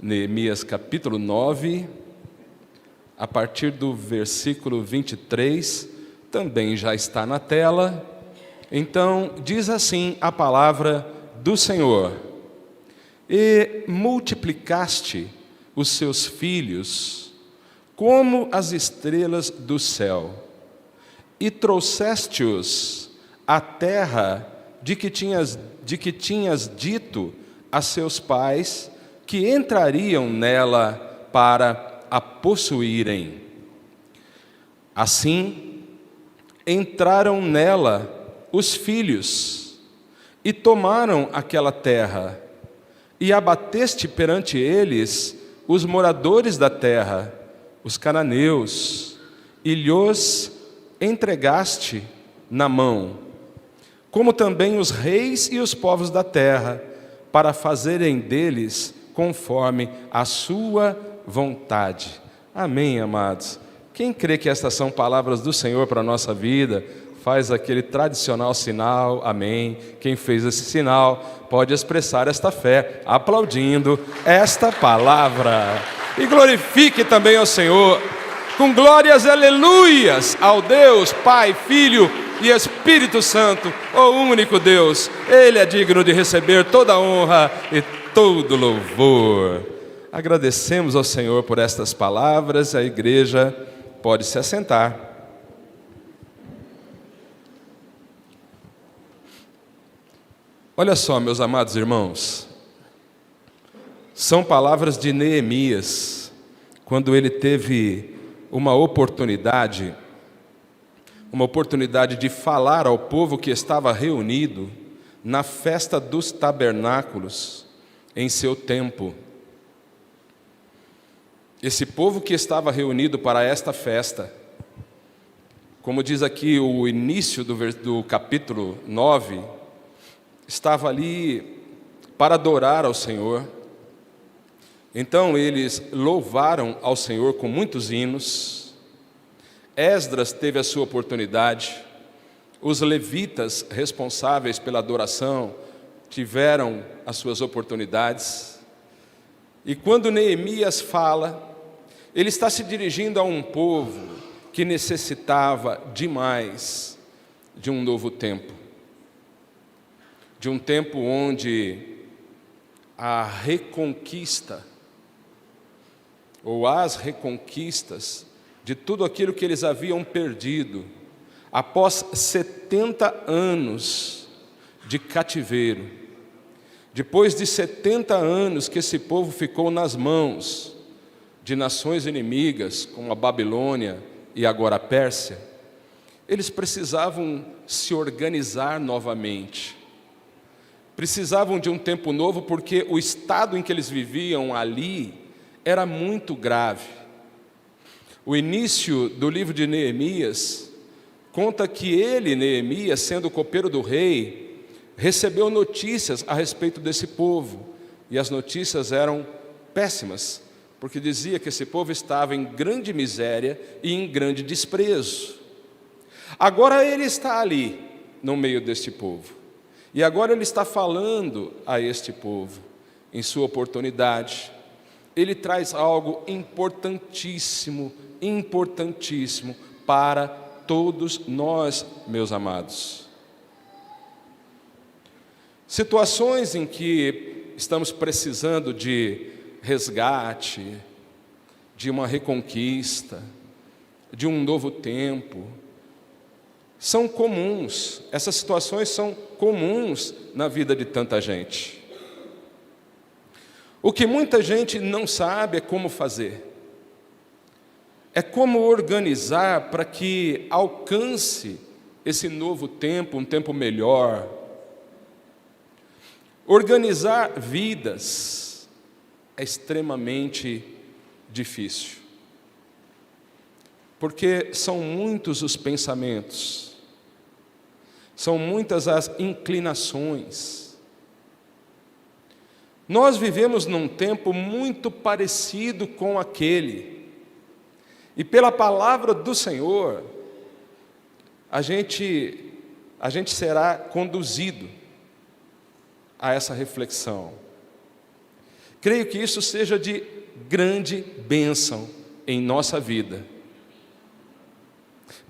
Neemias capítulo 9, a partir do versículo 23, também já está na tela. Então, diz assim a palavra do Senhor: E multiplicaste os seus filhos como as estrelas do céu, e trouxeste-os à terra de que tinhas dito a seus pais que entrariam nela para a possuírem. Assim, entraram nela os filhos e tomaram aquela terra, e abateste perante eles os moradores da terra, os cananeus, e lhos entregaste na mão, como também os reis e os povos da terra, para fazerem deles conforme a sua vontade. Amém, amados? Quem crê que estas são palavras do Senhor para a nossa vida, faz aquele tradicional sinal, amém. Quem fez esse sinal pode expressar esta fé, aplaudindo esta palavra. E glorifique também ao Senhor, com glórias e aleluias, ao Deus, Pai, Filho e Espírito Santo, o único Deus. Ele é digno de receber toda a honra e todo louvor. Agradecemos ao Senhor por estas palavras. A igreja pode se assentar. Olha só, meus amados irmãos, são palavras de Neemias, quando ele teve uma oportunidade de falar ao povo que estava reunido na festa dos tabernáculos, em seu tempo. Esse povo que estava reunido para esta festa, como diz aqui o início do capítulo 9, estava ali para adorar ao Senhor. Então eles louvaram ao Senhor com muitos hinos. Esdras teve a sua oportunidade. Os levitas responsáveis pela adoração tiveram as suas oportunidades. E quando Neemias fala, ele está se dirigindo a um povo que necessitava demais de um novo tempo. De um tempo onde a reconquista, ou as reconquistas, de tudo aquilo que eles haviam perdido, após 70 anos de cativeiro, depois de 70 anos que esse povo ficou nas mãos de nações inimigas, como a Babilônia e agora a Pérsia, eles precisavam se organizar novamente. Precisavam de um tempo novo, porque o estado em que eles viviam ali era muito grave. O início do livro de Neemias conta que ele, Neemias, sendo copeiro do rei, recebeu notícias a respeito desse povo, e as notícias eram péssimas, porque dizia que esse povo estava em grande miséria e em grande desprezo. Agora ele está ali, no meio deste povo, e agora ele está falando a este povo, em sua oportunidade. Ele traz algo importantíssimo, importantíssimo para todos nós, meus amados. Situações em que estamos precisando de resgate, de uma reconquista, de um novo tempo, são comuns. Essas situações são comuns na vida de tanta gente. O que muita gente não sabe é como fazer. É como organizar para que alcance esse novo tempo, um tempo melhor. Organizar vidas é extremamente difícil, porque são muitos os pensamentos, são muitas as inclinações. Nós vivemos num tempo muito parecido com aquele, e pela palavra do Senhor, a gente será conduzido a essa reflexão. Creio que isso seja de grande bênção em nossa vida,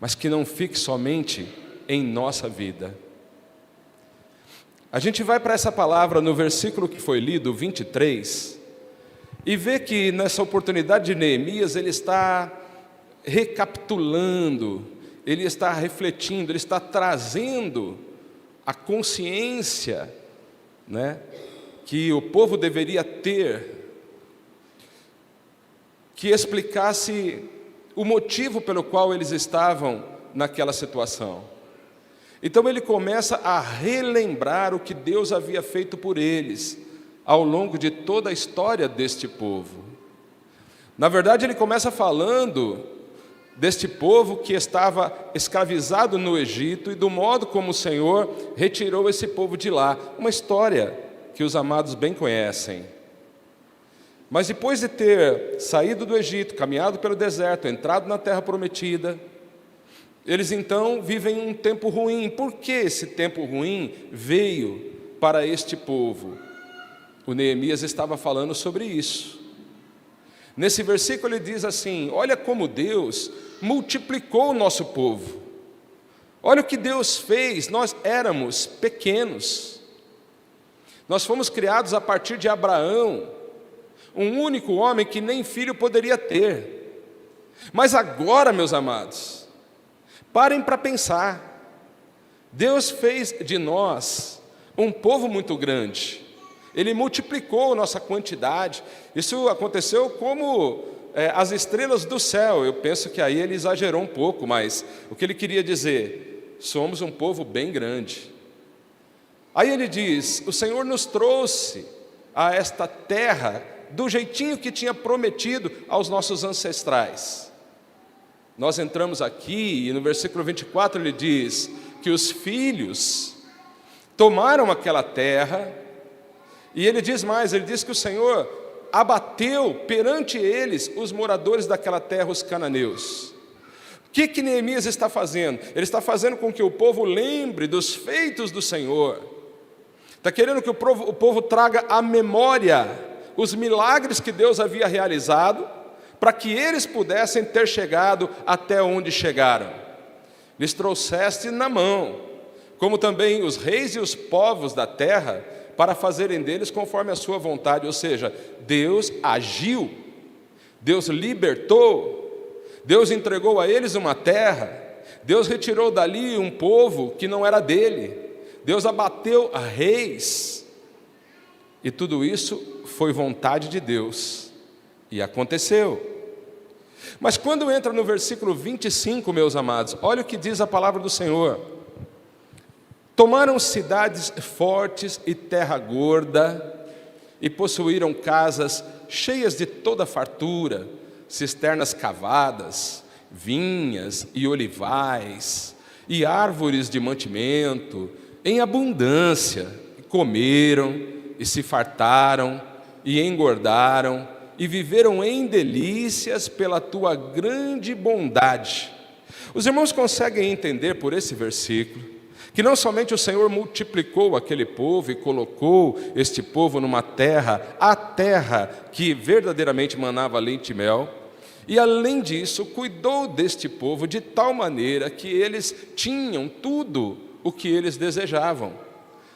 mas que não fique somente em nossa vida. A gente vai para essa palavra no versículo que foi lido, 23, e vê que nessa oportunidade de Neemias, ele está recapitulando, ele está refletindo, ele está trazendo a consciência, né, que o povo deveria ter, que explicasse o motivo pelo qual eles estavam naquela situação. Então ele começa a relembrar o que Deus havia feito por eles ao longo de toda a história deste povo. Na verdade, ele começa falando deste povo que estava escravizado no Egito e do modo como o Senhor retirou esse povo de lá. Uma história que os amados bem conhecem. Mas depois de ter saído do Egito, caminhado pelo deserto, entrado na terra prometida, eles então vivem um tempo ruim. Por que esse tempo ruim veio para este povo? O Neemias estava falando sobre isso. Nesse versículo ele diz assim: olha como Deus multiplicou o nosso povo. Olha o que Deus fez. Nós éramos pequenos. Nós fomos criados a partir de Abraão, um único homem que nem filho poderia ter. Mas agora, meus amados, parem para pensar. Deus fez de nós um povo muito grande. Ele multiplicou nossa quantidade. Isso aconteceu como as estrelas do céu. Eu penso que aí ele exagerou um pouco, mas o que ele queria dizer? Somos um povo bem grande. Aí ele diz: o Senhor nos trouxe a esta terra do jeitinho que tinha prometido aos nossos ancestrais. Nós entramos aqui e no versículo 24 ele diz que os filhos tomaram aquela terra, e ele diz mais, ele diz que o Senhor abateu perante eles os moradores daquela terra, os cananeus. O que Neemias está fazendo? Ele está fazendo com que o povo lembre dos feitos do Senhor. Está querendo que o povo traga à memória os milagres que Deus havia realizado, para que eles pudessem ter chegado até onde chegaram. Lhes trouxeste na mão, como também os reis e os povos da terra, para fazerem deles conforme a sua vontade. Ou seja, Deus agiu, Deus libertou, Deus entregou a eles uma terra, Deus retirou dali um povo que não era dele, Deus abateu a reis, e tudo isso foi vontade de Deus, e aconteceu. Mas quando entra no versículo 25, meus amados, olha o que diz a palavra do Senhor: tomaram cidades fortes e terra gorda, e possuíram casas cheias de toda fartura, cisternas cavadas, vinhas e olivais, e árvores de mantimento, em abundância. Comeram e se fartaram, e engordaram, e viveram em delícias pela tua grande bondade. Os irmãos conseguem entender por esse versículo que não somente o Senhor multiplicou aquele povo e colocou este povo numa terra, a terra que verdadeiramente manava leite e mel, e além disso cuidou deste povo de tal maneira que eles tinham tudo o que eles desejavam.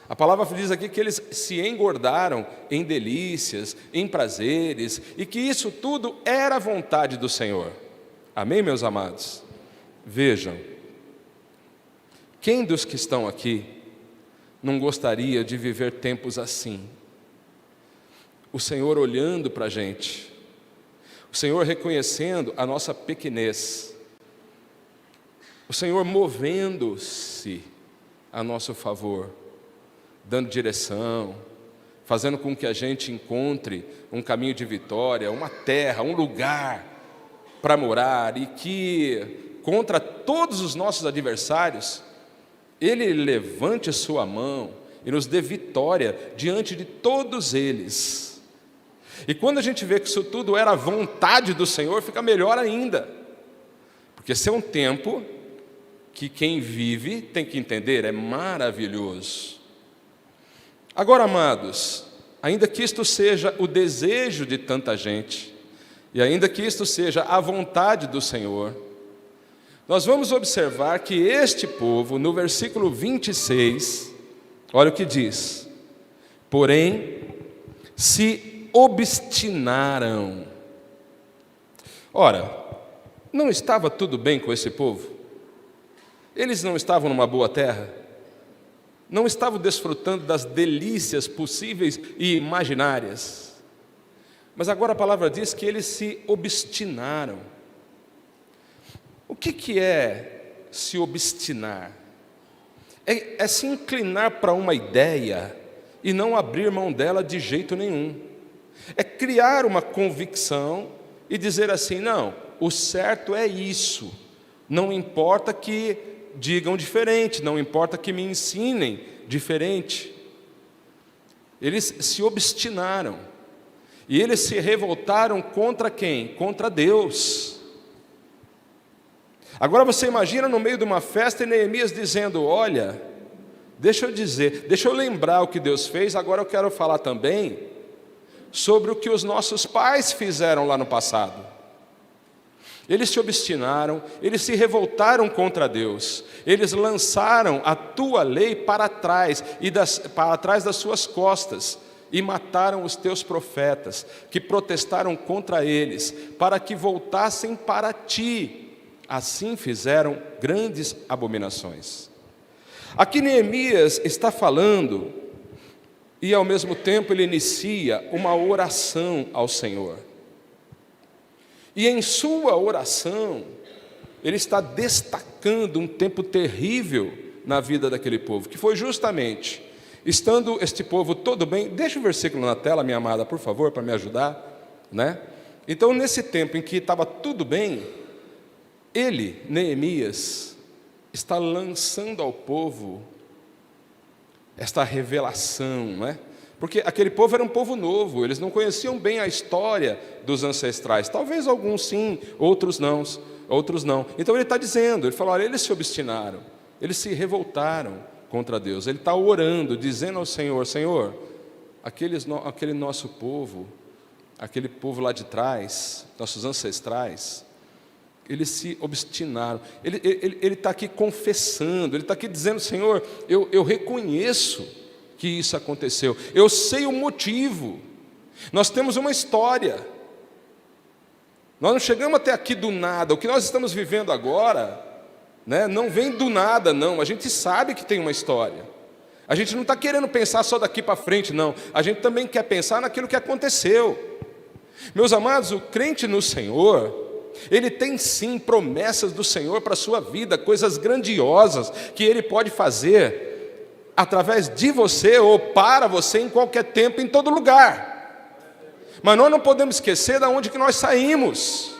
A palavra diz aqui que eles se engordaram em delícias, em prazeres, e que isso tudo era a vontade do Senhor. Amém, meus amados? Vejam, quem dos que estão aqui não gostaria de viver tempos assim? O Senhor olhando para a gente, o Senhor reconhecendo a nossa pequenez, o Senhor movendo-se a nosso favor, dando direção, fazendo com que a gente encontre um caminho de vitória, uma terra, um lugar para morar, e que contra todos os nossos adversários, Ele levante a sua mão e nos dê vitória diante de todos eles. E quando a gente vê que isso tudo era a vontade do Senhor, fica melhor ainda. Porque esse é um tempo que quem vive tem que entender, é maravilhoso. Agora, amados, ainda que isto seja o desejo de tanta gente, e ainda que isto seja a vontade do Senhor, nós vamos observar que este povo, no versículo 26, olha o que diz: porém, se obstinaram. Ora, não estava tudo bem com esse povo? Eles não estavam numa boa terra? Não estavam desfrutando das delícias possíveis e imaginárias? Mas agora a palavra diz que eles se obstinaram. O que é se obstinar? É se inclinar para uma ideia e não abrir mão dela de jeito nenhum. É criar uma convicção e dizer assim: não, o certo é isso. Não importa que digam diferente, não importa que me ensinem diferente. Eles se obstinaram. E eles se revoltaram contra quem? Contra Deus. Agora você imagina no meio de uma festa e Neemias dizendo: olha, deixa eu lembrar o que Deus fez, agora eu quero falar também sobre o que os nossos pais fizeram lá no passado. Eles se obstinaram, eles se revoltaram contra Deus, eles lançaram a tua lei para trás, para trás das suas costas, e mataram os teus profetas, que protestaram contra eles, para que voltassem para ti. Assim fizeram grandes abominações. Aqui Neemias está falando, e ao mesmo tempo ele inicia uma oração ao Senhor. E em sua oração, ele está destacando um tempo terrível na vida daquele povo, que foi justamente, estando este povo todo bem. Deixa o versículo na tela, minha amada, por favor, para me ajudar, né? Então, nesse tempo em que estava tudo bem, ele, Neemias, está lançando ao povo esta revelação, né? Porque aquele povo era um povo novo, eles não conheciam bem a história dos ancestrais. Talvez alguns sim, outros não. Então ele está dizendo, ele fala: olha, eles se obstinaram, eles se revoltaram contra Deus. Ele está orando, dizendo ao Senhor: Senhor, aquele nosso povo, aquele povo lá de trás, nossos ancestrais, eles se obstinaram. Ele está aqui confessando, ele está aqui dizendo: Senhor, eu reconheço que isso aconteceu, eu sei o motivo. Nós temos uma história, nós não chegamos até aqui do nada. O que nós estamos vivendo agora, né, não vem do nada, não. A gente sabe que tem uma história. A gente não está querendo pensar só daqui para frente, não. A gente também quer pensar naquilo que aconteceu. Meus amados, o crente no Senhor, ele tem sim promessas do Senhor para a sua vida, coisas grandiosas que Ele pode fazer através de você ou para você em qualquer tempo, em todo lugar. Mas nós não podemos esquecer de onde que nós saímos.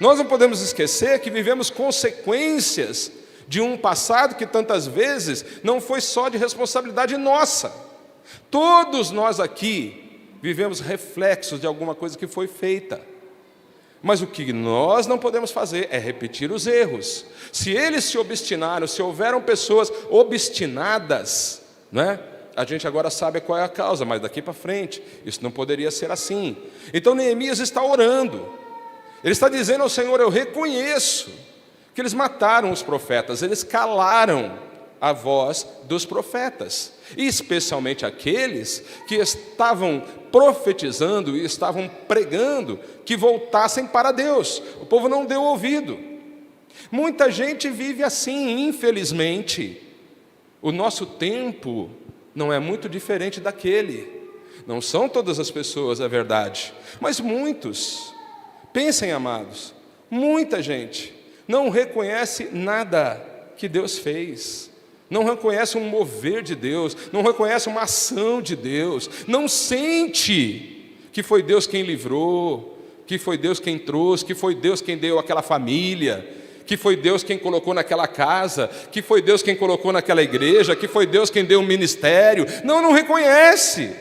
Nós não podemos esquecer que vivemos consequências de um passado que tantas vezes não foi só de responsabilidade nossa. Todos nós aqui vivemos reflexos de alguma coisa que foi feita. Mas o que nós não podemos fazer é repetir os erros. Se eles se obstinaram, se houveram pessoas obstinadas, né? A gente agora sabe qual é a causa, mas daqui para frente, isso não poderia ser assim. Então Neemias está orando. Ele está dizendo ao Senhor: eu reconheço que eles mataram os profetas, eles calaram a voz dos profetas, e especialmente aqueles que estavam profetizando e estavam pregando que voltassem para Deus. O povo não deu ouvido. Muita gente vive assim, infelizmente. O nosso tempo não é muito diferente daquele. Não são todas as pessoas, é verdade, mas muitos. Pensem, amados, muita gente não reconhece nada que Deus fez, não reconhece um mover de Deus, não reconhece uma ação de Deus, não sente que foi Deus quem livrou, que foi Deus quem trouxe, que foi Deus quem deu aquela família, que foi Deus quem colocou naquela casa, que foi Deus quem colocou naquela igreja, que foi Deus quem deu um ministério. Não reconhece.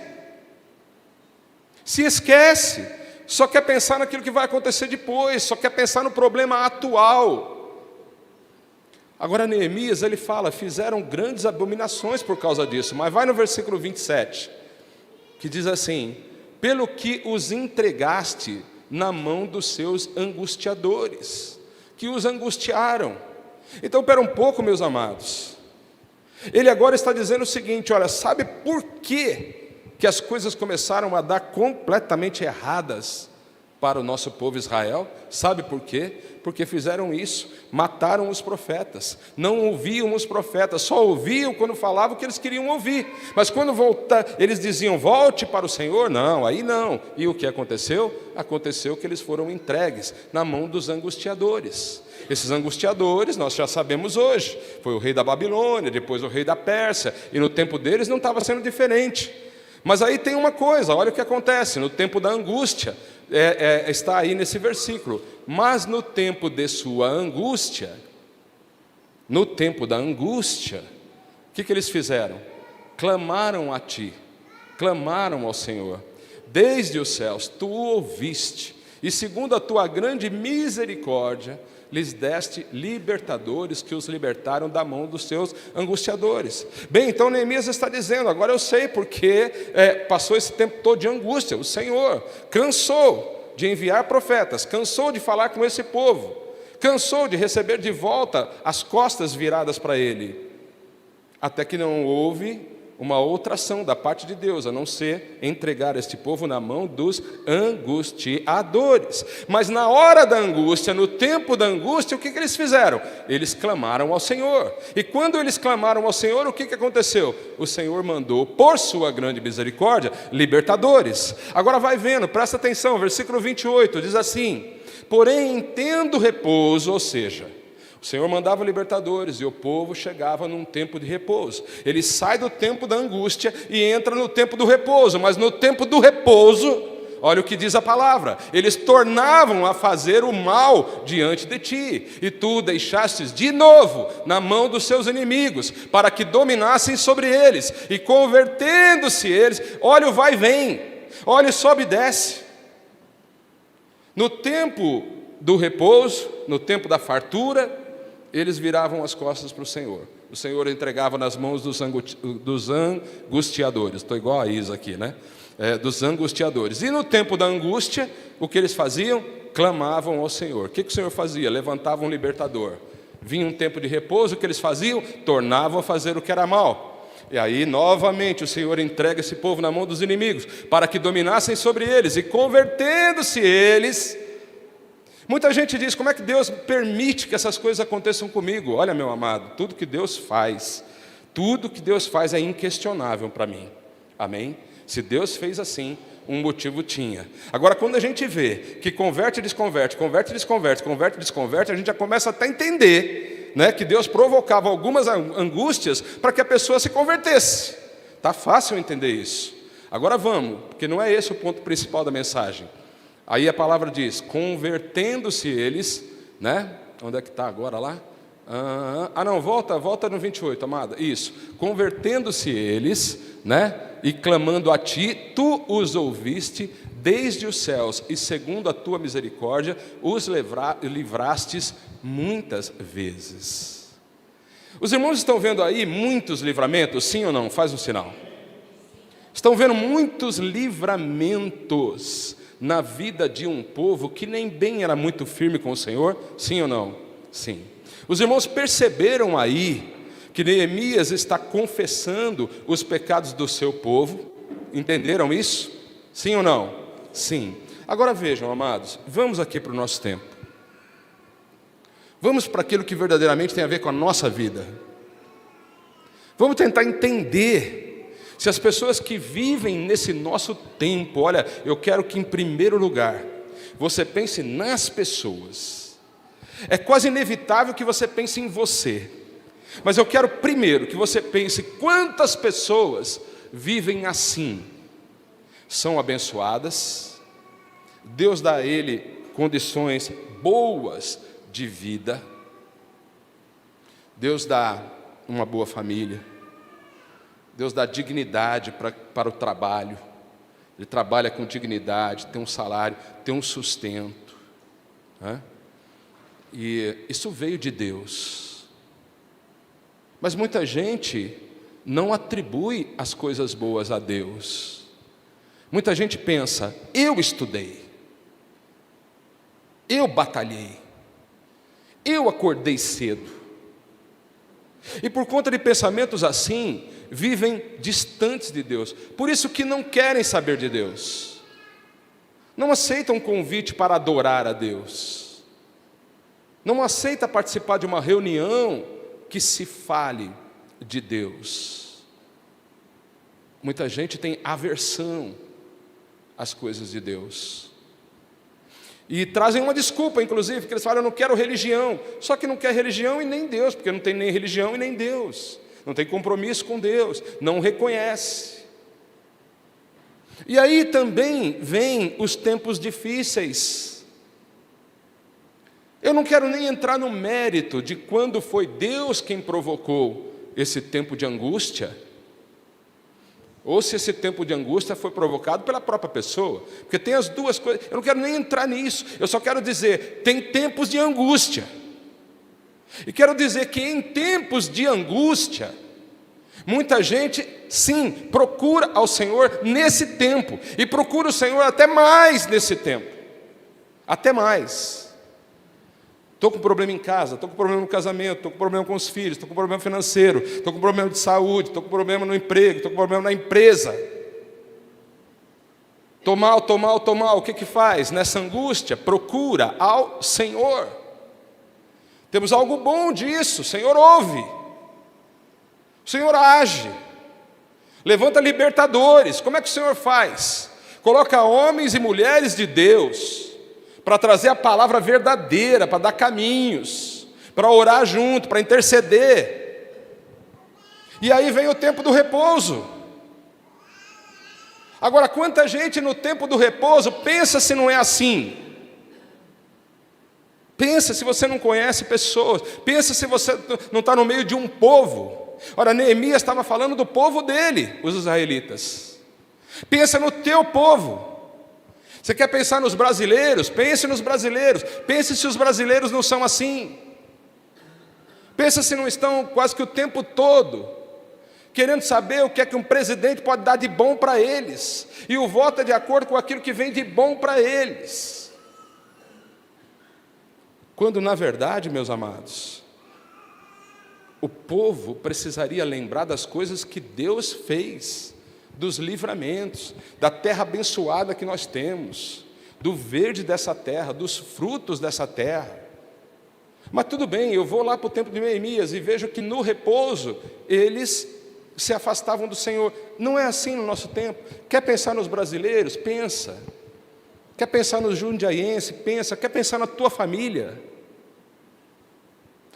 Se esquece. Só quer pensar naquilo que vai acontecer depois, só quer pensar no problema atual. Agora Neemias, ele fala, fizeram grandes abominações por causa disso, mas vai no versículo 27, que diz assim: pelo que os entregaste na mão dos seus angustiadores, que os angustiaram. Então, espera um pouco, meus amados, ele agora está dizendo o seguinte: olha, sabe por que as coisas começaram a dar completamente erradas para o nosso povo Israel? Sabe por quê? Porque fizeram isso, mataram os profetas, não ouviam os profetas, só ouviam quando falavam o que eles queriam ouvir, mas quando eles diziam, volte para o Senhor, não, aí não. E o que aconteceu? Aconteceu que eles foram entregues na mão dos angustiadores. Esses angustiadores, nós já sabemos hoje, foi o rei da Babilônia, depois o rei da Pérsia, e no tempo deles não estava sendo diferente. Mas aí tem uma coisa, olha o que acontece, no tempo da angústia, está aí nesse versículo, mas no tempo de sua angústia, no tempo da angústia, o que eles fizeram? Clamaram a ti, clamaram ao Senhor, desde os céus, tu o ouviste, e segundo a tua grande misericórdia, lhes deste libertadores que os libertaram da mão dos seus angustiadores. Bem, então Neemias está dizendo, agora eu sei porque passou esse tempo todo de angústia. O Senhor cansou de enviar profetas, cansou de falar com esse povo, cansou de receber de volta as costas viradas para ele, até que não houve uma outra ação da parte de Deus, a não ser entregar este povo na mão dos angustiadores. Mas na hora da angústia, no tempo da angústia, o que eles fizeram? Eles clamaram ao Senhor. E quando eles clamaram ao Senhor, o que aconteceu? O Senhor mandou, por sua grande misericórdia, libertadores. Agora vai vendo, presta atenção, versículo 28, diz assim: porém entendo repouso, ou seja, o Senhor mandava libertadores e o povo chegava num tempo de repouso. Ele sai do tempo da angústia e entra no tempo do repouso. Mas no tempo do repouso, olha o que diz a palavra: eles tornavam a fazer o mal diante de ti, e tu deixastes de novo na mão dos seus inimigos, para que dominassem sobre eles, e convertendo-se eles, olha o vai e vem, olha o sobe e desce. No tempo do repouso, no tempo da fartura, eles viravam as costas para o Senhor. O Senhor entregava nas mãos dos angustiadores. Estou igual a Isa aqui, né? Dos angustiadores. E no tempo da angústia, o que eles faziam? Clamavam ao Senhor. O que o Senhor fazia? Levantava um libertador. Vinha um tempo de repouso, o que eles faziam? Tornavam a fazer o que era mal. E aí, novamente, o Senhor entrega esse povo na mão dos inimigos, para que dominassem sobre eles, e convertendo-se eles... Muita gente diz, como é que Deus permite que essas coisas aconteçam comigo? Olha, meu amado, tudo que Deus faz é inquestionável para mim. Amém? Se Deus fez assim, um motivo tinha. Agora, quando a gente vê que converte e desconverte, converte e desconverte, converte e desconverte, a gente já começa até a entender, né, que Deus provocava algumas angústias para que a pessoa se convertesse. Está fácil entender isso. Agora vamos, porque não é esse o ponto principal da mensagem. Aí a palavra diz, convertendo-se eles, né? Onde é que está agora lá? Não, volta no 28, amada. Isso, convertendo-se eles, né? E clamando a ti, tu os ouviste desde os céus, e segundo a tua misericórdia, os livrastes muitas vezes. Os irmãos estão vendo aí muitos livramentos, sim ou não? Faz um sinal. Estão vendo muitos livramentos na vida de um povo que nem bem era muito firme com o Senhor, sim ou não? Sim. Os irmãos perceberam aí que Neemias está confessando os pecados do seu povo? Entenderam isso? Sim ou não? Sim. Agora vejam, amados, vamos aqui para o nosso tempo. Vamos para aquilo que verdadeiramente tem a ver com a nossa vida. Vamos tentar entender se as pessoas que vivem nesse nosso tempo, olha, eu quero que em primeiro lugar você pense nas pessoas. É quase inevitável que você pense em você, mas eu quero primeiro que você pense quantas pessoas vivem assim. São abençoadas, Deus dá a ele condições boas de vida, Deus dá uma boa família. Deus dá dignidade para o trabalho. Ele trabalha com dignidade, tem um salário, tem um sustento, né? E isso veio de Deus. Mas muita gente não atribui as coisas boas a Deus. Muita gente pensa: eu estudei, eu batalhei, eu acordei cedo. E por conta de pensamentos assim, vivem distantes de Deus. Por isso que não querem saber de Deus. Não aceitam um convite para adorar a Deus. Não aceita participar de uma reunião que se fale de Deus. Muita gente tem aversão às coisas de Deus. E trazem uma desculpa, inclusive, que eles falam: eu não quero religião. Só que não quer religião e nem Deus, porque não tem nem religião e nem Deus. Não tem compromisso com Deus, não reconhece. E aí também vem os tempos difíceis. Eu não quero nem entrar no mérito de quando foi Deus quem provocou esse tempo de angústia, ou se esse tempo de angústia foi provocado pela própria pessoa, porque tem as duas coisas. Eu não quero nem entrar nisso, eu só quero dizer: tem tempos de angústia, e quero dizer que em tempos de angústia, muita gente, sim, procura ao Senhor nesse tempo, e procura o Senhor até mais nesse tempo, até mais. Estou com problema em casa, estou com problema no casamento, estou com problema com os filhos, estou com problema financeiro, estou com problema de saúde, estou com problema no emprego, estou com problema na empresa. Estou mal, o que faz? Nessa angústia, procura ao Senhor. Temos algo bom disso: o Senhor ouve, o Senhor age, levanta libertadores. Como é que o Senhor faz? Coloca homens e mulheres de Deus para trazer a palavra verdadeira, para dar caminhos, para orar junto, para interceder. E aí vem o tempo do repouso. Agora, quanta gente no tempo do repouso pensa se não é assim? Pensa se você não conhece pessoas, pensa se você não está no meio de um povo. Ora, Neemias estava falando do povo dele, os israelitas. Pensa no teu povo. Você quer pensar nos brasileiros? Pense nos brasileiros. Pense se os brasileiros não são assim. Pensa se não estão quase que o tempo todo querendo saber o que é que um presidente pode dar de bom para eles, e o voto é de acordo com aquilo que vem de bom para eles. Quando na verdade, meus amados, o povo precisaria lembrar das coisas que Deus fez, dos livramentos, da terra abençoada que nós temos, do verde dessa terra, dos frutos dessa terra. Mas tudo bem, eu vou lá para o tempo de Neemias e vejo que no repouso eles se afastavam do Senhor. Não é assim no nosso tempo. Quer pensar nos brasileiros? Pensa. Quer pensar nos jundiaienses? Pensa. Quer pensar na tua família?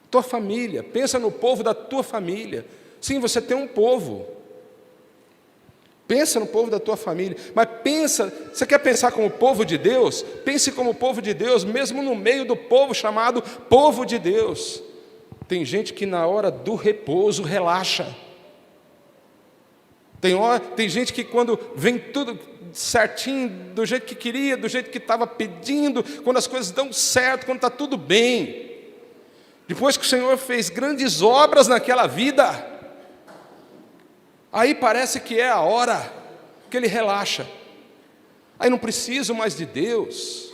Tua família, pensa no povo da tua família. Sim, você tem um povo. Pensa no povo da tua família, mas pensa, você quer pensar como povo de Deus? Pense como povo de Deus, mesmo no meio do povo chamado povo de Deus. Tem gente que na hora do repouso relaxa. Tem gente que quando vem tudo certinho, do jeito que queria, do jeito que estava pedindo, quando as coisas dão certo, quando está tudo bem, depois que o Senhor fez grandes obras naquela vida, aí parece que é a hora que ele relaxa. Aí não preciso mais de Deus.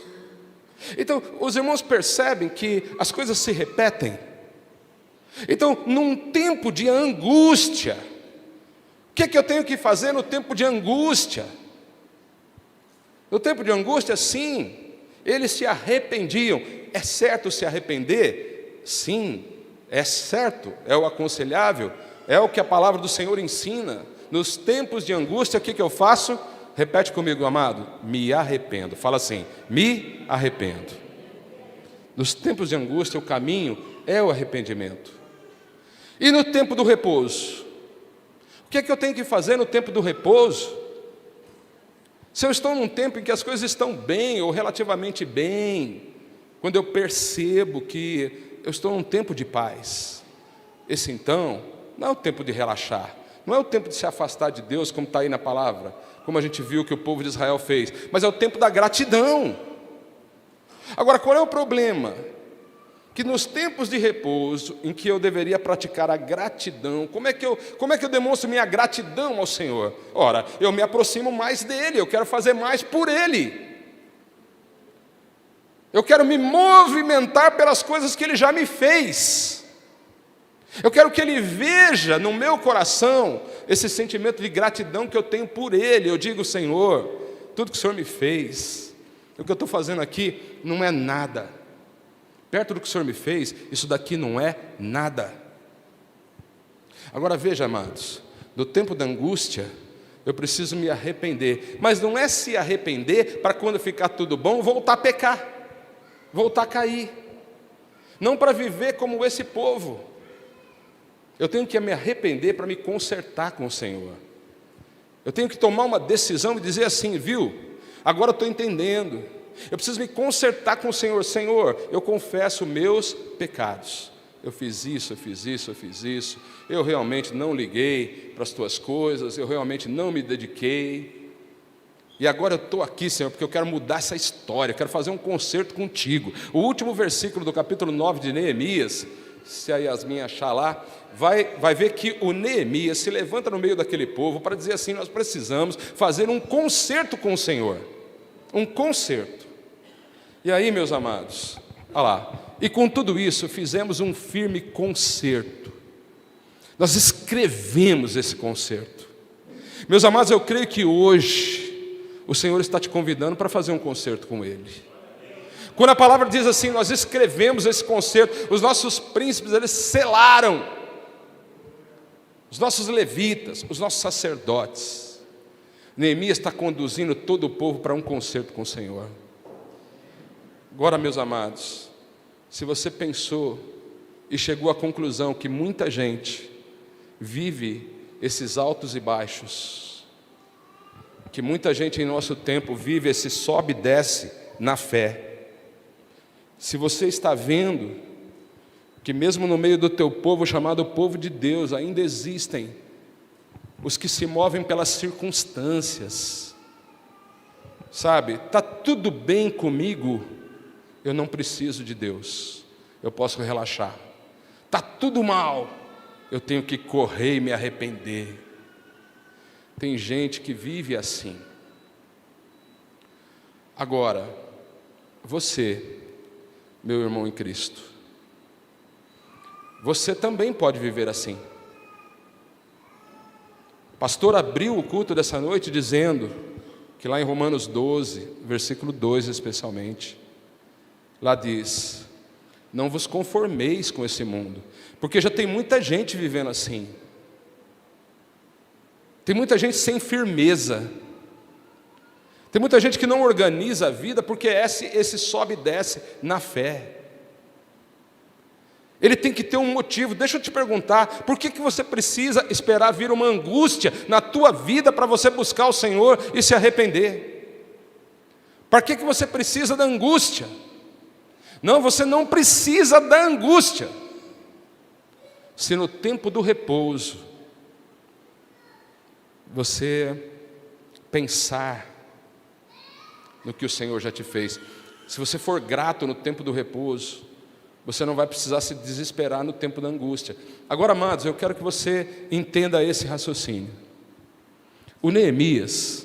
Então, os irmãos percebem que as coisas se repetem. Então, num tempo de angústia, o que é que eu tenho que fazer no tempo de angústia? No tempo de angústia, sim, eles se arrependiam. É certo se arrepender? Sim, é certo, é o aconselhável. É o que a palavra do Senhor ensina. Nos tempos de angústia, o que eu faço? Repete comigo, amado: me arrependo. Fala assim: me arrependo. Nos tempos de angústia, o caminho é o arrependimento. E no tempo do repouso? O que é que eu tenho que fazer no tempo do repouso? Se eu estou num tempo em que as coisas estão bem, ou relativamente bem, quando eu percebo que eu estou num tempo de paz, Esse então não é o tempo de relaxar, não é o tempo de se afastar de Deus, como está aí na palavra, como a gente viu que o povo de Israel fez, mas é o tempo da gratidão. Agora, qual é o problema? Que nos tempos de repouso, em que eu deveria praticar a gratidão, como é que eu demonstro minha gratidão ao Senhor? Ora, eu me aproximo mais dEle, eu quero fazer mais por Ele. Eu quero me movimentar pelas coisas que Ele já me fez. Eu quero que Ele veja no meu coração esse sentimento de gratidão que eu tenho por Ele. Eu digo, Senhor, tudo que o Senhor me fez, o que eu estou fazendo aqui não é nada. Perto do que o Senhor me fez, isso daqui não é nada. Agora veja, amados, do tempo da angústia, eu preciso me arrepender. Mas não é se arrepender para quando ficar tudo bom, voltar a pecar, voltar a cair. Não para viver como esse povo. Eu tenho que me arrepender para me consertar com o Senhor. Eu tenho que tomar uma decisão e dizer assim, viu? Agora eu estou entendendo. Eu preciso me consertar com o Senhor. Senhor, eu confesso meus pecados. Eu fiz isso, eu fiz isso, eu fiz isso. Eu realmente não liguei para as tuas coisas. Eu realmente não me dediquei. E agora eu estou aqui, Senhor, porque eu quero mudar essa história. Eu quero fazer um concerto contigo. O último versículo do capítulo 9 de Neemias, se a Yasmin achar lá, vai ver que o Neemias se levanta no meio daquele povo para dizer assim, nós precisamos fazer um concerto com o Senhor. Um concerto. E aí, meus amados, olha lá, e com tudo isso fizemos um firme concerto. Nós escrevemos esse concerto. Meus amados, eu creio que hoje o Senhor está te convidando para fazer um concerto com Ele. Quando a palavra diz assim, nós escrevemos esse concerto, os nossos príncipes, eles selaram, os nossos levitas, os nossos sacerdotes. Neemias está conduzindo todo o povo para um concerto com o Senhor. Agora, meus amados, se você pensou e chegou à conclusão que muita gente vive esses altos e baixos, que muita gente em nosso tempo vive esse sobe e desce na fé, se você está vendo que mesmo no meio do teu povo, chamado povo de Deus, ainda existem os que se movem pelas circunstâncias, sabe, está tudo bem comigo, eu não preciso de Deus, eu posso relaxar. Está tudo mal, eu tenho que correr e me arrepender. Tem gente que vive assim. Agora, você, meu irmão em Cristo, você também pode viver assim. O pastor abriu o culto dessa noite dizendo que lá em Romanos 12, versículo 2 especialmente, lá diz, não vos conformeis com esse mundo, porque já tem muita gente vivendo assim, tem muita gente sem firmeza, tem muita gente que não organiza a vida, porque esse sobe e desce na fé. Ele tem que ter um motivo. Deixa eu te perguntar, por que você precisa esperar vir uma angústia na tua vida para você buscar o Senhor e se arrepender? Para que você precisa da angústia? Não, você não precisa da angústia. Se no tempo do repouso você pensar no que o Senhor já te fez, se você for grato no tempo do repouso, você não vai precisar se desesperar no tempo da angústia. Agora, amados, eu quero que você entenda esse raciocínio. O Neemias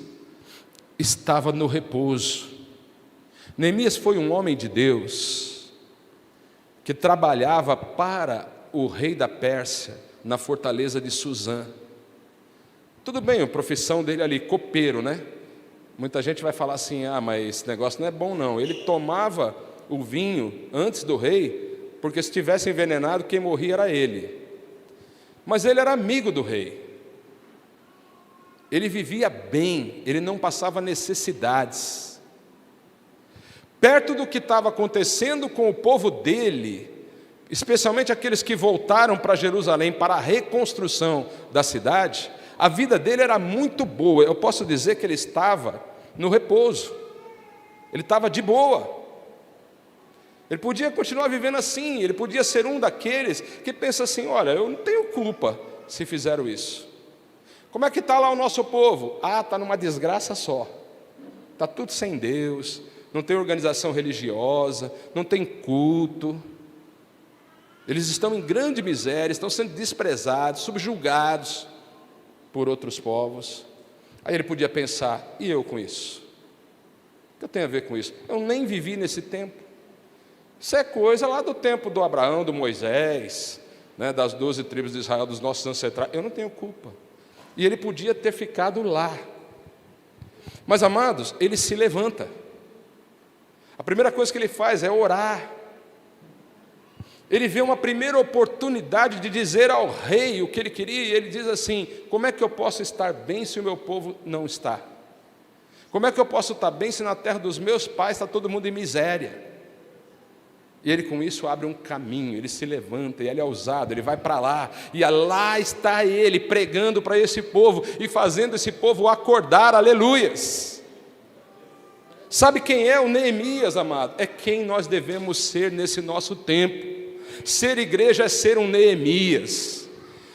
estava no repouso. Neemias foi um homem de Deus que trabalhava para o rei da Pérsia na fortaleza de Suzã. Tudo bem, a profissão dele ali, copeiro, né? Muita gente vai falar assim, mas esse negócio não é bom não. Ele tomava o vinho antes do rei, porque se tivesse envenenado, quem morria era ele. Mas ele era amigo do rei. Ele vivia bem, ele não passava necessidades. Perto do que estava acontecendo com o povo dele, especialmente aqueles que voltaram para Jerusalém para a reconstrução da cidade, a vida dele era muito boa. Eu posso dizer que ele estava no repouso, ele estava de boa. Ele podia continuar vivendo assim, ele podia ser um daqueles que pensa assim: olha, eu não tenho culpa se fizeram isso. Como é que está lá o nosso povo? Está numa desgraça só. Está tudo sem Deus, não tem organização religiosa, não tem culto. Eles estão em grande miséria, estão sendo desprezados, subjugados por outros povos. Aí ele podia pensar: e eu com isso? O que eu tenho a ver com isso? Eu nem vivi nesse tempo. Isso é coisa lá do tempo do Abraão, do Moisés, né, das 12 tribos de Israel, dos nossos ancestrais. Eu não tenho culpa. E ele podia ter ficado lá. Mas, amados, ele se levanta. A primeira coisa que ele faz é orar. Ele vê uma primeira oportunidade de dizer ao rei o que ele queria, e ele diz assim: como é que eu posso estar bem se o meu povo não está? Como é que eu posso estar bem se na terra dos meus pais está todo mundo em miséria? E ele com isso abre um caminho, ele se levanta, e ele é ousado, ele vai para lá, e lá está ele pregando para esse povo, e fazendo esse povo acordar, aleluias. Sabe quem é o Neemias, amado? É quem nós devemos ser nesse nosso tempo. Ser igreja é ser um Neemias.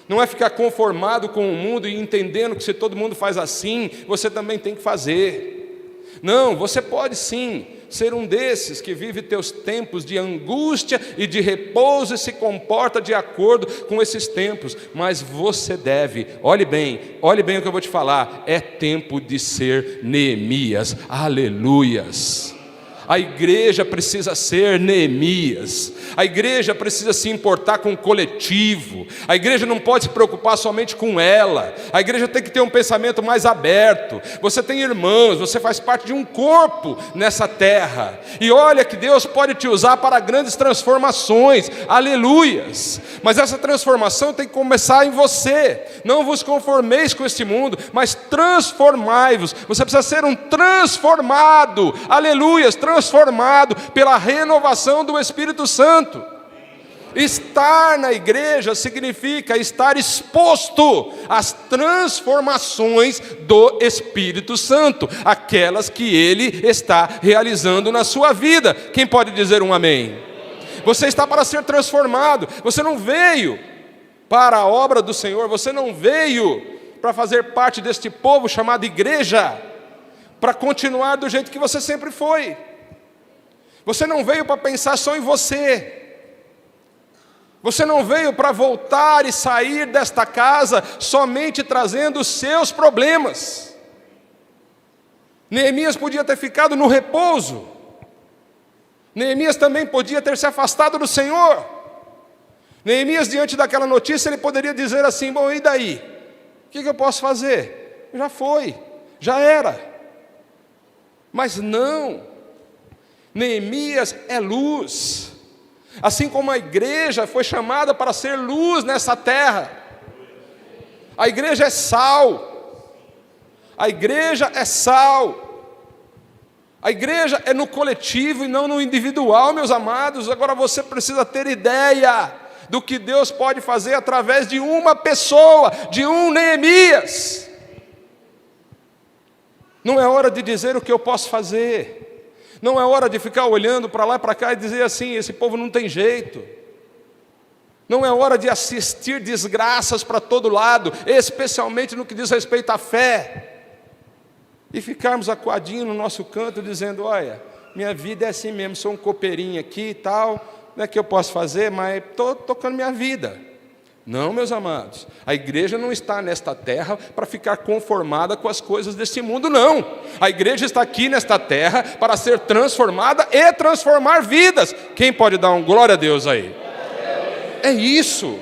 Não é ficar conformado com o mundo e entendendo que se todo mundo faz assim, você também tem que fazer. Não, você pode sim ser um desses que vive teus tempos de angústia e de repouso e se comporta de acordo com esses tempos, mas você deve, olhe bem o que eu vou te falar, é tempo de ser Neemias, aleluias. A igreja precisa ser Neemias. A igreja precisa se importar com o coletivo. A igreja não pode se preocupar somente com ela. A igreja tem que ter um pensamento mais aberto. Você tem irmãos, você faz parte de um corpo nessa terra. E olha que Deus pode te usar para grandes transformações. Aleluias. Mas essa transformação tem que começar em você. Não vos conformeis com este mundo, mas transformai-vos. Você precisa ser um transformado. Aleluias, transformado pela renovação do Espírito Santo. Estar na igreja significa estar exposto às transformações do Espírito Santo, aquelas que Ele está realizando na sua vida. Quem pode dizer um amém? Você está para ser transformado. Você não veio para a obra do Senhor, você não veio para fazer parte deste povo chamado igreja, para continuar do jeito que você sempre foi. Você não veio para pensar só em você. Você não veio para voltar e sair desta casa somente trazendo os seus problemas. Neemias podia ter ficado no repouso. Neemias também podia ter se afastado do Senhor. Neemias, diante daquela notícia, ele poderia dizer assim: bom, e daí? O que eu posso fazer? Já foi, já era. Mas não. Neemias é luz. Assim como a igreja foi chamada para ser luz nessa terra. A igreja é sal. A igreja é sal. A igreja é no coletivo e não no individual, meus amados. Agora você precisa ter ideia do que Deus pode fazer através de uma pessoa, de um Neemias. Não é hora de dizer o que eu posso fazer. Não é hora de ficar olhando para lá e para cá e dizer assim: esse povo não tem jeito. Não é hora de assistir desgraças para todo lado, especialmente no que diz respeito à fé. E ficarmos acuadinhos no nosso canto dizendo: olha, minha vida é assim mesmo, sou um copeirinho aqui e tal, não é que eu posso fazer, mas estou tocando minha vida. Não, meus amados, a igreja não está nesta terra para ficar conformada com as coisas deste mundo, não. A igreja está aqui nesta terra para ser transformada e transformar vidas. Quem pode dar um glória a Deus aí? É isso.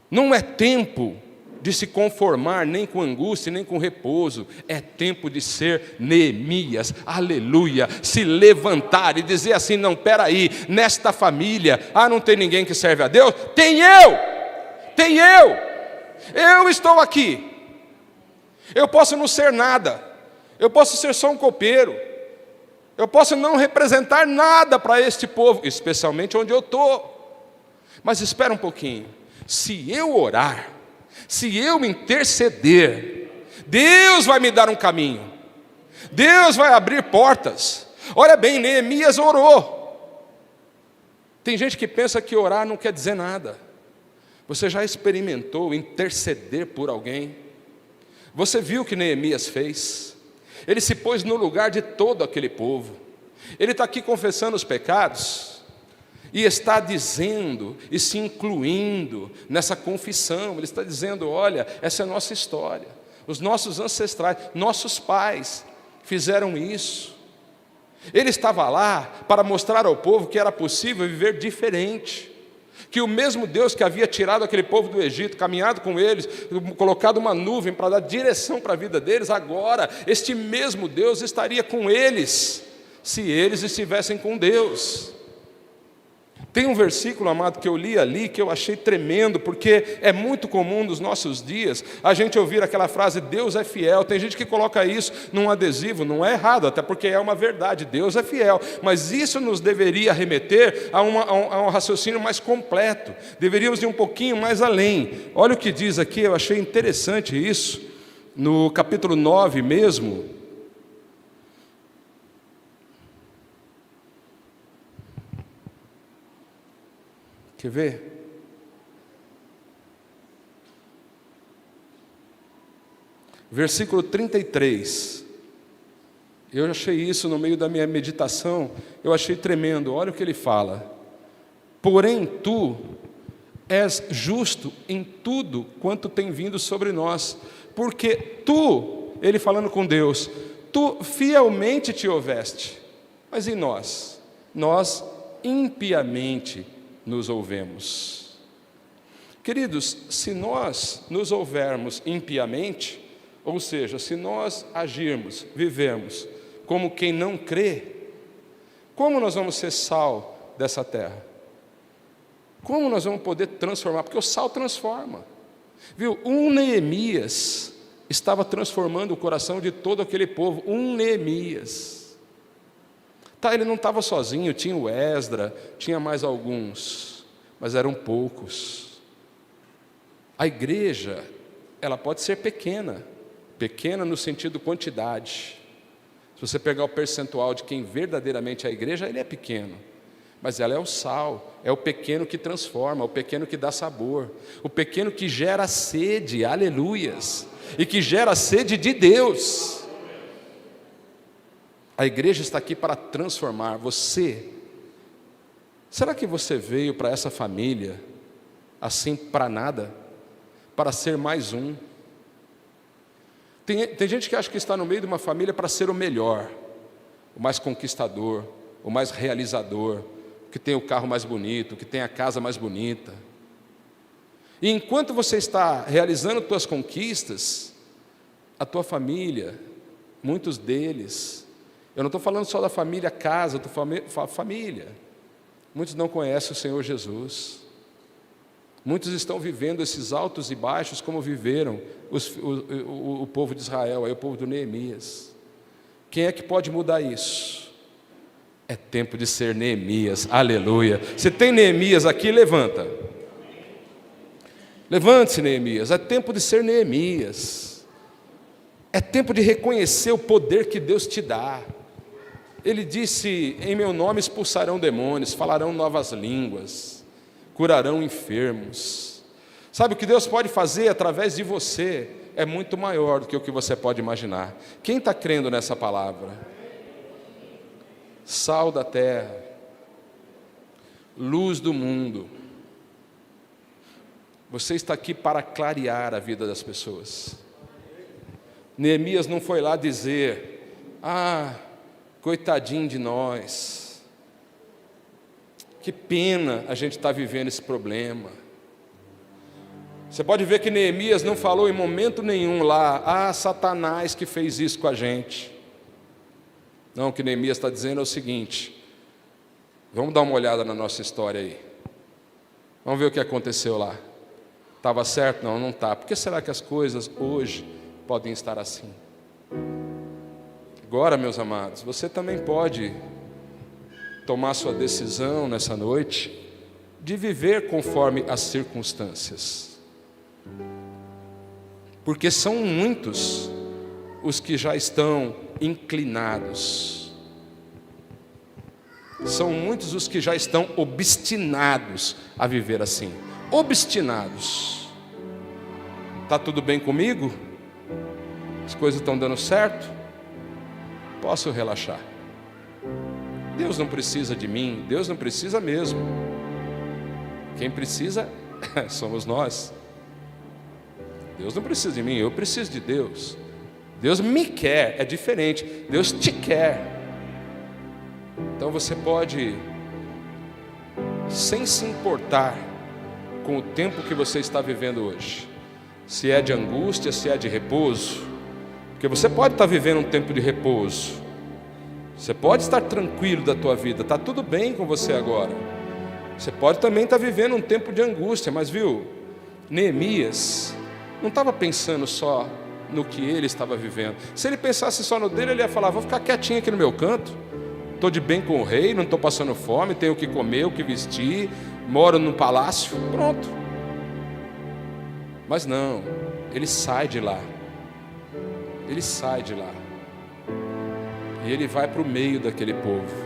Não é tempo de se conformar nem com angústia, nem com repouso. É tempo de ser Neemias, aleluia, se levantar e dizer assim: não, peraí, nesta família, não tem ninguém que serve a Deus? Tem eu estou aqui. Eu posso não ser nada, eu posso ser só um copeiro, eu posso não representar nada para este povo, especialmente onde eu estou. Mas espera um pouquinho, se eu orar, se eu interceder, Deus vai me dar um caminho, Deus vai abrir portas. Olha bem, Neemias orou. Tem gente que pensa que orar não quer dizer nada. Você já experimentou interceder por alguém? Você viu o que Neemias fez? Ele se pôs no lugar de todo aquele povo. Ele está aqui confessando os pecados e está dizendo e se incluindo nessa confissão. Ele está dizendo: olha, essa é a nossa história. Os nossos ancestrais, nossos pais fizeram isso. Ele estava lá para mostrar ao povo que era possível viver diferente, que o mesmo Deus que havia tirado aquele povo do Egito, caminhado com eles, colocado uma nuvem para dar direção para a vida deles, agora este mesmo Deus estaria com eles, se eles estivessem com Deus. Tem um versículo, amado, que eu li ali, que eu achei tremendo, porque é muito comum nos nossos dias a gente ouvir aquela frase: Deus é fiel. Tem gente que coloca isso num adesivo, não é errado, até porque é uma verdade, Deus é fiel, mas isso nos deveria remeter a um raciocínio mais completo, deveríamos ir um pouquinho mais além. Olha o que diz aqui, eu achei interessante isso, no capítulo 9 mesmo. Quer ver? Versículo 33. Eu achei isso no meio da minha meditação, eu achei tremendo. Olha o que ele fala: porém tu és justo em tudo quanto tem vindo sobre nós, porque tu, ele falando com Deus, tu fielmente te houveste, mas e nós? Nós impiamente nos ouvemos. Queridos, se nós nos houvermos impiamente, ou seja, se nós agirmos, vivemos como quem não crê, como nós vamos ser sal dessa terra? Como nós vamos poder transformar? Porque o sal transforma. Viu? Um Neemias estava transformando o coração de todo aquele povo. Um Neemias. Tá, ele não estava sozinho, tinha o Esdra, tinha mais alguns, mas eram poucos. A igreja, ela pode ser pequena, pequena no sentido quantidade. Se você pegar o percentual de quem verdadeiramente é a igreja, ele é pequeno, mas ela é o sal, é o pequeno que transforma, o pequeno que dá sabor, o pequeno que gera sede, aleluias, e que gera sede de Deus. A igreja está aqui para transformar você. Será que você veio para essa família assim para nada? Para ser mais um? Tem gente que acha que está no meio de uma família para ser o melhor, o mais conquistador, o mais realizador, que tem o carro mais bonito, que tem a casa mais bonita. E enquanto você está realizando tuas conquistas, a tua família, muitos deles, eu não estou falando só da família casa, estou falando família. Muitos não conhecem o Senhor Jesus. Muitos estão vivendo esses altos e baixos como viveram o povo de Israel, aí o povo do Neemias. Quem é que pode mudar isso? É tempo de ser Neemias, aleluia. Se tem Neemias aqui, levanta. Levante-se, Neemias, é tempo de ser Neemias. É tempo de reconhecer o poder que Deus te dá. Ele disse: em meu nome expulsarão demônios, falarão novas línguas, curarão enfermos. Sabe o que Deus pode fazer através de você? É muito maior do que o que você pode imaginar. Quem está crendo nessa palavra? Sal da terra, luz do mundo. Você está aqui para clarear a vida das pessoas. Neemias não foi lá dizer: coitadinho de nós, que pena a gente está vivendo esse problema. Você pode ver que Neemias não falou em momento nenhum lá: Satanás que fez isso com a gente. Não, o que Neemias está dizendo é o seguinte: vamos dar uma olhada na nossa história aí, vamos ver o que aconteceu lá. Estava certo? Não, não está. Por que será que as coisas hoje podem estar assim? Agora, meus amados, você também pode tomar sua decisão nessa noite de viver conforme as circunstâncias, porque são muitos os que já estão inclinados. São muitos os que já estão obstinados a viver assim. Obstinados. Está tudo bem comigo? As coisas estão dando certo? Posso relaxar. Deus não precisa de mim, Deus não precisa mesmo. Quem precisa somos nós. Deus não precisa de mim, eu preciso de Deus. Deus me quer, é diferente. Deus te quer. Então você pode, sem se importar com o tempo que você está vivendo hoje, se é de angústia, se é de repouso, porque você pode estar vivendo um tempo de repouso, você pode estar tranquilo da tua vida, está tudo bem com você agora. Você pode também estar vivendo um tempo de angústia, mas viu, Neemias não estava pensando só no que ele estava vivendo. Se ele pensasse só no dele, ele ia falar: vou ficar quietinho aqui no meu canto, estou de bem com o rei, não estou passando fome, tenho o que comer, o que vestir, moro num palácio, pronto. Mas não, ele sai de lá. Ele sai de lá. E ele vai para o meio daquele povo.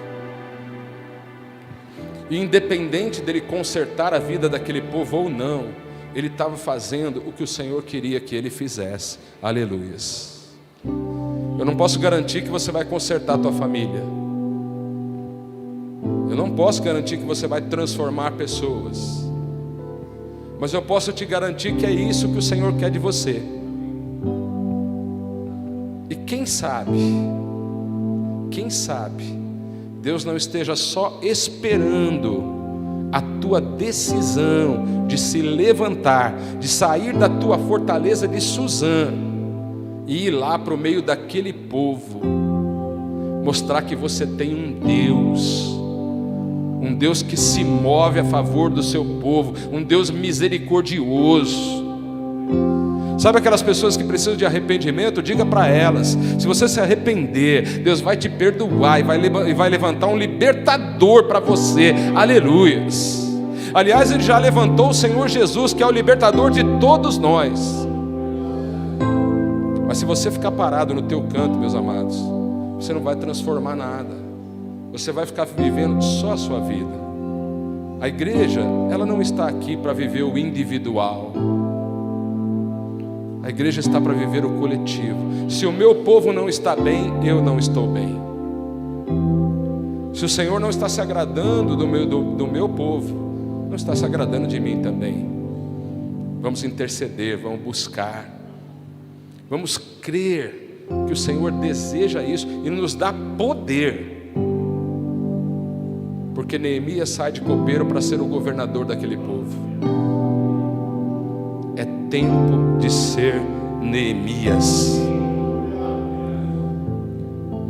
E independente dele consertar a vida daquele povo ou não, ele estava fazendo o que o Senhor queria que ele fizesse. Aleluias. Eu não posso garantir que você vai consertar a tua família. Eu não posso garantir que você vai transformar pessoas. Mas eu posso te garantir que é isso que o Senhor quer de você. E quem sabe, Deus não esteja só esperando a tua decisão de se levantar, de sair da tua fortaleza de Suzã e ir lá para o meio daquele povo, mostrar que você tem um Deus que se move a favor do seu povo, um Deus misericordioso. Sabe aquelas pessoas que precisam de arrependimento? Diga para elas: se você se arrepender, Deus vai te perdoar e vai levantar um libertador para você. Aleluias. Aliás, Ele já levantou o Senhor Jesus, que é o libertador de todos nós. Mas se você ficar parado no teu canto, meus amados, você não vai transformar nada. Você vai ficar vivendo só a sua vida. A igreja, ela não está aqui para viver o individual. A igreja está para viver o coletivo. Se o meu povo não está bem, eu não estou bem. Se o Senhor não está se agradando do meu povo, não está se agradando de mim também. Vamos interceder, vamos buscar, vamos crer que o Senhor deseja isso e nos dá poder. Porque Neemias sai de copeiro para ser o governador daquele povo. É tempo de ser Neemias.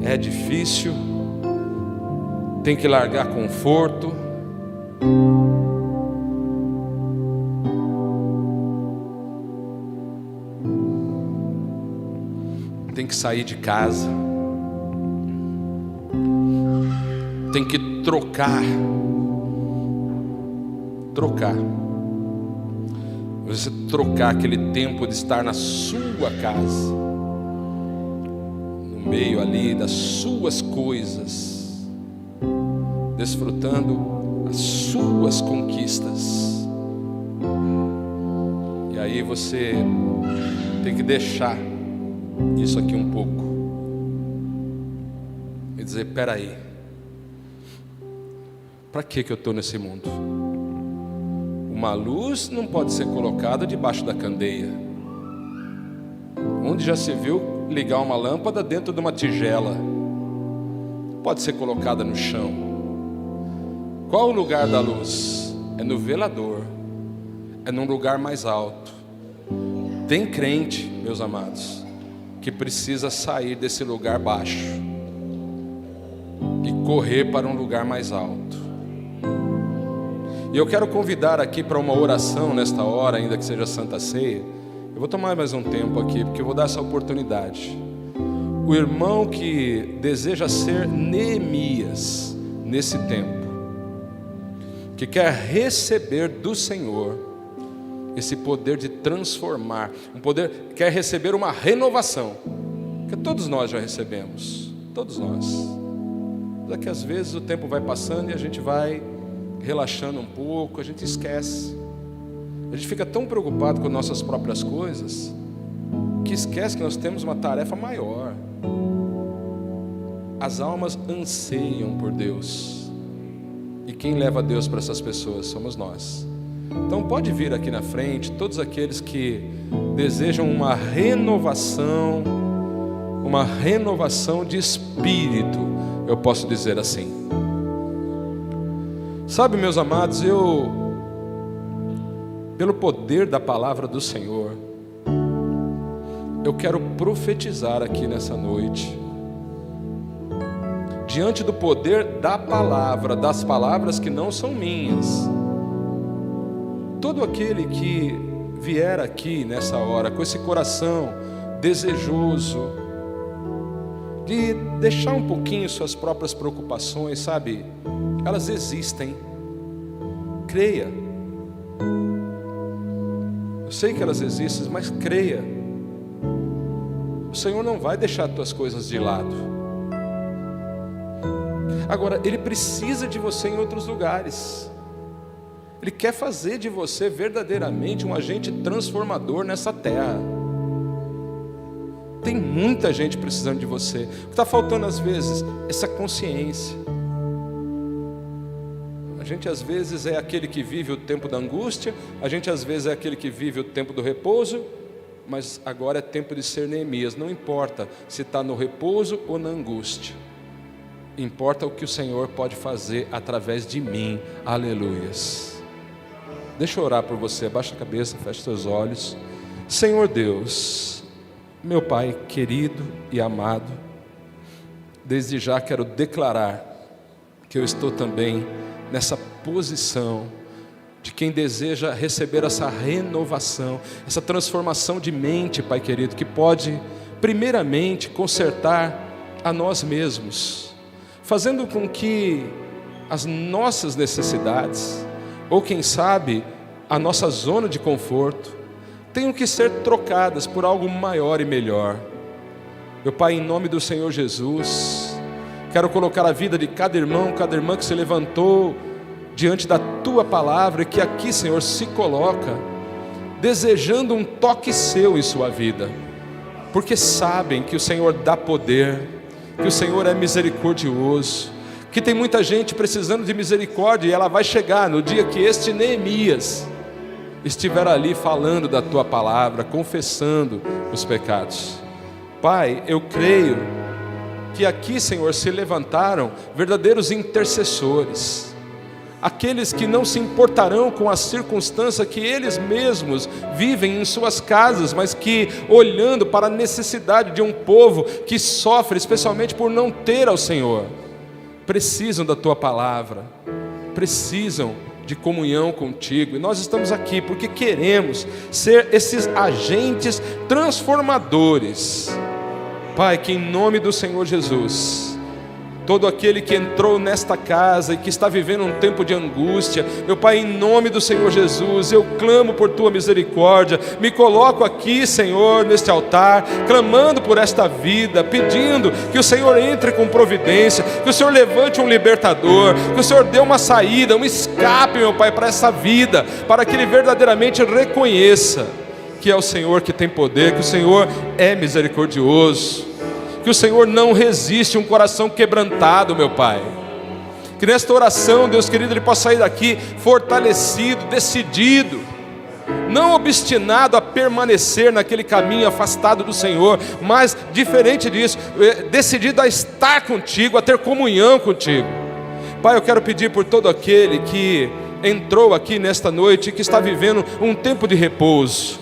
É difícil, tem que largar conforto, tem que sair de casa, tem que trocar. Você trocar aquele tempo de estar na sua casa, no meio ali das suas coisas, desfrutando as suas conquistas. E aí você tem que deixar isso aqui um pouco e dizer: peraí, para que eu estou nesse mundo? Uma luz não pode ser colocada debaixo da candeia. Onde já se viu ligar uma lâmpada dentro de uma tigela? Pode ser colocada no chão. Qual o lugar da luz? É no velador, é num lugar mais alto. Tem crente, meus amados, que precisa sair desse lugar baixo e correr para um lugar mais alto. E eu quero convidar aqui para uma oração nesta hora, ainda que seja Santa Ceia. Eu vou tomar mais um tempo aqui, porque eu vou dar essa oportunidade. O irmão que deseja ser Neemias nesse tempo, que quer receber do Senhor esse poder de transformar, quer receber uma renovação, que todos nós já recebemos, todos nós. Só que às vezes o tempo vai passando e a gente vai relaxando um pouco, a gente esquece. A gente fica tão preocupado com nossas próprias coisas que esquece que nós temos uma tarefa maior. As almas anseiam por Deus, e quem leva Deus para essas pessoas somos nós. Então pode vir aqui na frente todos aqueles que desejam uma renovação de espírito, eu posso dizer assim. Sabe, meus amados, pelo poder da palavra do Senhor, eu quero profetizar aqui nessa noite, diante do poder da palavra, das palavras que não são minhas. Todo aquele que vier aqui nessa hora com esse coração desejoso de deixar um pouquinho suas próprias preocupações, sabe? Elas existem. Creia. Eu sei que elas existem, mas creia. O Senhor não vai deixar as tuas coisas de lado. Agora, Ele precisa de você em outros lugares. Ele quer fazer de você verdadeiramente um agente transformador nessa terra. Tem muita gente precisando de você. O que está faltando às vezes? Essa consciência. A gente às vezes é aquele que vive o tempo da angústia, a gente às vezes é aquele que vive o tempo do repouso, mas agora é tempo de ser Neemias. Não importa se está no repouso ou na angústia, importa o que o Senhor pode fazer através de mim. Aleluias. Deixa eu orar por você, abaixa a cabeça, feche seus olhos. Senhor Deus, meu Pai querido e amado, desde já quero declarar que eu estou também nessa posição de quem deseja receber essa renovação, essa transformação de mente, Pai querido, que pode primeiramente consertar a nós mesmos, fazendo com que as nossas necessidades, ou quem sabe a nossa zona de conforto, tenham que ser trocadas por algo maior e melhor. Meu Pai, em nome do Senhor Jesus, quero colocar a vida de cada irmão, cada irmã que se levantou diante da Tua palavra, e que aqui, Senhor, se coloca desejando um toque Seu em sua vida, porque sabem que o Senhor dá poder, que o Senhor é misericordioso, que tem muita gente precisando de misericórdia, e ela vai chegar no dia que este Neemias estiver ali falando da Tua palavra, confessando os pecados. Pai, eu creio que aqui, Senhor, se levantaram verdadeiros intercessores, aqueles que não se importarão com a circunstância que eles mesmos vivem em suas casas, mas que, olhando para a necessidade de um povo que sofre, especialmente por não ter ao Senhor, precisam da Tua palavra, precisam de comunhão contigo, e nós estamos aqui porque queremos ser esses agentes transformadores. Pai, que em nome do Senhor Jesus, todo aquele que entrou nesta casa e que está vivendo um tempo de angústia, meu Pai, em nome do Senhor Jesus, eu clamo por Tua misericórdia, me coloco aqui, Senhor, neste altar, clamando por esta vida, pedindo que o Senhor entre com providência, que o Senhor levante um libertador, que o Senhor dê uma saída, um escape, meu Pai, para essa vida, para que ele verdadeiramente reconheça que é o Senhor que tem poder, que o Senhor é misericordioso, que o Senhor não resiste a um coração quebrantado, meu Pai. Que nesta oração, Deus querido, ele possa sair daqui fortalecido, decidido, não obstinado a permanecer naquele caminho afastado do Senhor, mas diferente disso, decidido a estar contigo, a ter comunhão contigo. Pai, eu quero pedir por todo aquele que entrou aqui nesta noite e que está vivendo um tempo de repouso,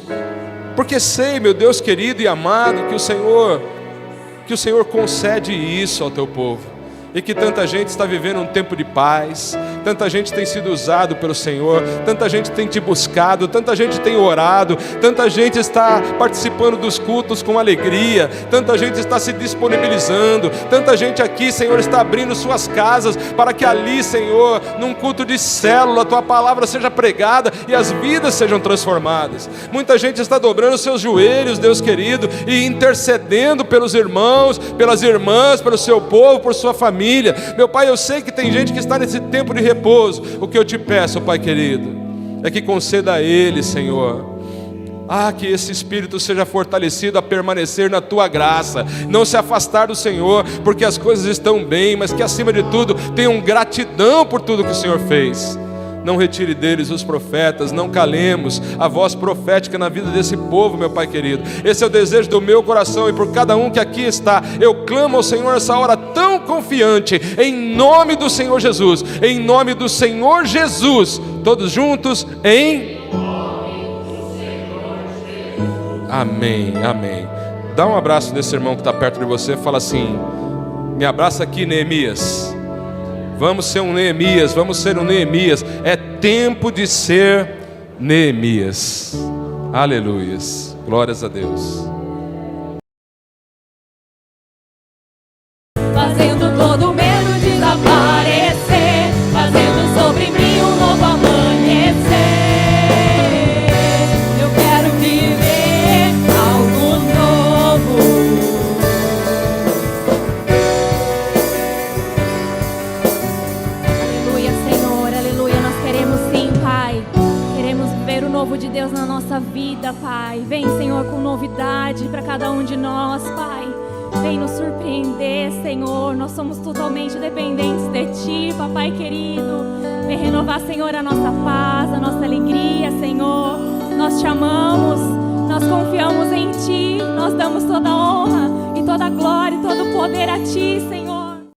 porque sei, meu Deus querido e amado, que o Senhor concede isso ao Teu povo, e que tanta gente está vivendo um tempo de paz, tanta gente tem sido usado pelo Senhor, tanta gente tem te buscado, tanta gente tem orado, tanta gente está participando dos cultos com alegria, tanta gente está se disponibilizando, tanta gente aqui, Senhor, está abrindo suas casas para que ali, Senhor, num culto de célula, a Tua palavra seja pregada e as vidas sejam transformadas. Muita gente está dobrando seus joelhos, Deus querido, e intercedendo pelos irmãos, pelas irmãs, pelo seu povo, por sua família. Meu Pai, eu sei que tem gente que está nesse tempo de repouso. O que eu te peço, Pai querido, é que conceda a ele, Senhor, que esse espírito seja fortalecido a permanecer na Tua graça, não se afastar do Senhor, porque as coisas estão bem, mas que acima de tudo tenham gratidão por tudo que o Senhor fez. Não retire deles os profetas, não calemos a voz profética na vida desse povo, meu Pai querido. Esse é o desejo do meu coração, e por cada um que aqui está, eu clamo ao Senhor nessa hora tão confiante, em nome do Senhor Jesus, em nome do Senhor Jesus, todos juntos, em amém, amém. Dá um abraço nesse irmão que está perto de você, fala assim: me abraça aqui, Neemias. Vamos ser um Neemias, vamos ser um Neemias. É tempo de ser Neemias. Aleluias, glórias a Deus. Fazendo todo medo desaparecer, fazendo sobre mim um novo amanhecer. Eu quero viver algo novo. Aleluia, Senhor, aleluia. Nós queremos sim, Pai. Queremos viver o novo de Deus na nossa vida, Pai. Vem, Senhor, com novidade para cada um de nós, Pai. Vem nos surpreender, Senhor. Nós somos totalmente dependentes de Ti, Papai querido. Vem renovar, Senhor, a nossa paz, a nossa alegria, Senhor. Nós te amamos, nós confiamos em Ti. Nós damos toda a honra e toda a glória e todo o poder a Ti, Senhor.